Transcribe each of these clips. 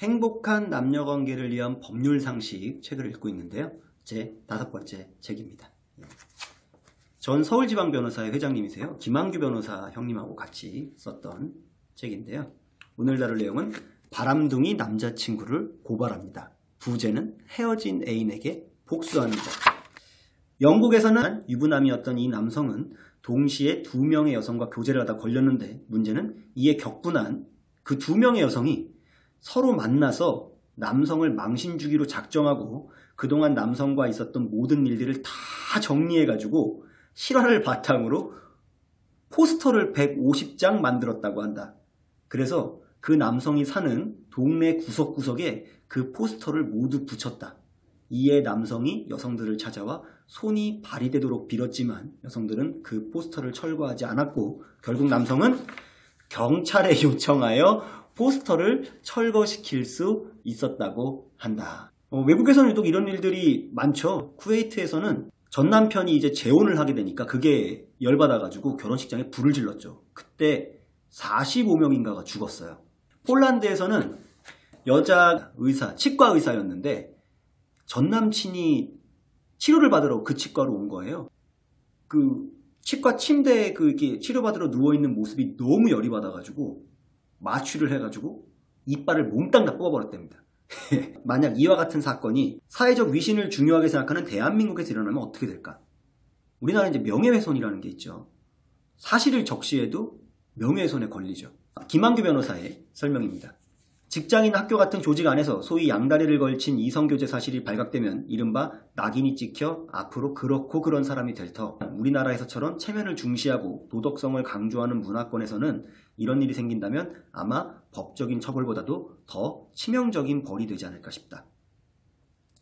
행복한 남녀관계를 위한 법률 상식 책을 읽고 있는데요. 제 5번째 책입니다. 전 서울지방변호사의 회장님이세요. 김한규 변호사 형님하고 같이 썼던 책인데요. 오늘 다룰 내용은 바람둥이 남자친구를 고발합니다. 부제는 헤어진 애인에게 복수하는 것. 영국에서는 유부남이었던 이 남성은 동시에 2명의 여성과 교제를 하다 걸렸는데, 문제는 이에 격분한 그 2명의 여성이 서로 만나서 남성을 망신 주기로 작정하고 그동안 남성과 있었던 모든 일들을 다 정리해가지고 실화를 바탕으로 포스터를 150장 만들었다고 한다. 그래서 그 남성이 사는 동네 구석구석에 그 포스터를 모두 붙였다. 이에 남성이 여성들을 찾아와 손이 발이 되도록 빌었지만 여성들은 그 포스터를 철거하지 않았고, 결국 남성은 경찰에 요청하여 포스터를 철거시킬 수 있었다고 한다. 외국에서는 유독 이런 일들이 많죠. 쿠웨이트에서는 전 남편이 이제 재혼을 하게 되니까 그게 열받아가지고 결혼식장에 불을 질렀죠. 그때 45명인가가 죽었어요. 폴란드에서는 여자 의사, 치과 의사였는데 전 남친이 치료를 받으러 그 치과로 온 거예요. 그 치과 침대에 이렇게 치료받으러 누워있는 모습이 너무 열이 받아가지고 마취를 해가지고 이빨을 몽땅 다 뽑아버렸답니다. 만약 이와 같은 사건이 사회적 위신을 중요하게 생각하는 대한민국에서 일어나면 어떻게 될까? 우리나라는 이제 명예훼손이라는 게 있죠. 사실을 적시해도 명예훼손에 걸리죠. 김한규 변호사의 설명입니다. 직장이나 학교 같은 조직 안에서 소위 양다리를 걸친 이성교제 사실이 발각되면 이른바 낙인이 찍혀 앞으로 그렇고 그런 사람이 될 터, 우리나라에서처럼 체면을 중시하고 도덕성을 강조하는 문화권에서는 이런 일이 생긴다면 아마 법적인 처벌보다도 더 치명적인 벌이 되지 않을까 싶다.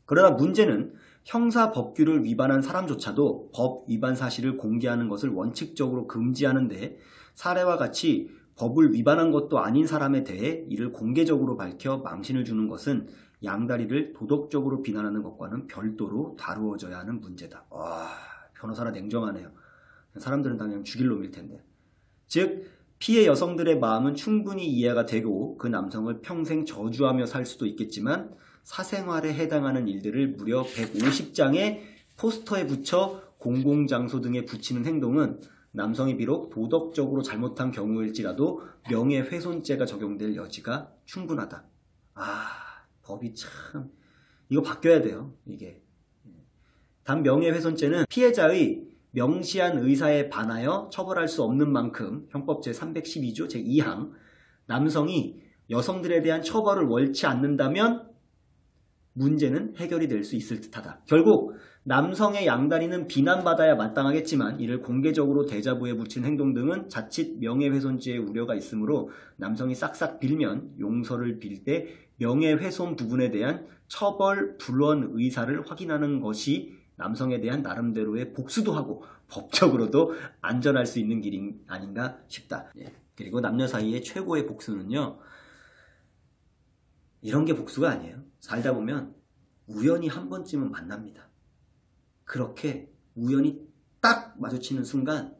그러나 문제는 형사법규를 위반한 사람조차도 법 위반 사실을 공개하는 것을 원칙적으로 금지하는데, 사례와 같이 법을 위반한 것도 아닌 사람에 대해 이를 공개적으로 밝혀 망신을 주는 것은 양다리를 도덕적으로 비난하는 것과는 별도로 다루어져야 하는 문제다. 와, 변호사라 냉정하네요. 사람들은 당연히 죽일 놈일 텐데. 즉, 피해 여성들의 마음은 충분히 이해가 되고 그 남성을 평생 저주하며 살 수도 있겠지만, 사생활에 해당하는 일들을 무려 150장의 포스터에 붙여 공공장소 등에 붙이는 행동은 남성이 비록 도덕적으로 잘못한 경우일지라도 명예훼손죄가 적용될 여지가 충분하다. 법이 참 이거 바뀌어야 돼요. 이게 단 명예훼손죄는 피해자의 명시한 의사에 반하여 처벌할 수 없는 만큼 형법 제312조 제2항 남성이 여성들에 대한 처벌을 원치 않는다면 문제는 해결이 될 수 있을 듯하다. 결국 남성의 양다리는 비난받아야 마땅하겠지만 이를 공개적으로 대자보에 붙인 행동 등은 자칫 명예훼손죄의 우려가 있으므로 남성이 싹싹 빌면 용서를 빌 때 명예훼손 부분에 대한 처벌 불원 의사를 확인하는 것이 남성에 대한 나름대로의 복수도 하고 법적으로도 안전할 수 있는 길이 아닌가 싶다. 그리고 남녀 사이의 최고의 복수는요, 이런 게 복수가 아니에요. 살다 보면 우연히 한 번쯤은 만납니다. 그렇게 우연히 딱 마주치는 순간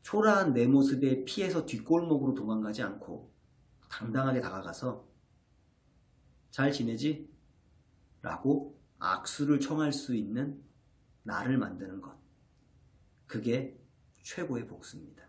초라한 내 모습에 피해서 뒷골목으로 도망가지 않고 당당하게 다가가서 잘 지내지? 라고 악수를 청할 수 있는 나를 만드는 것. 그게 최고의 복수입니다.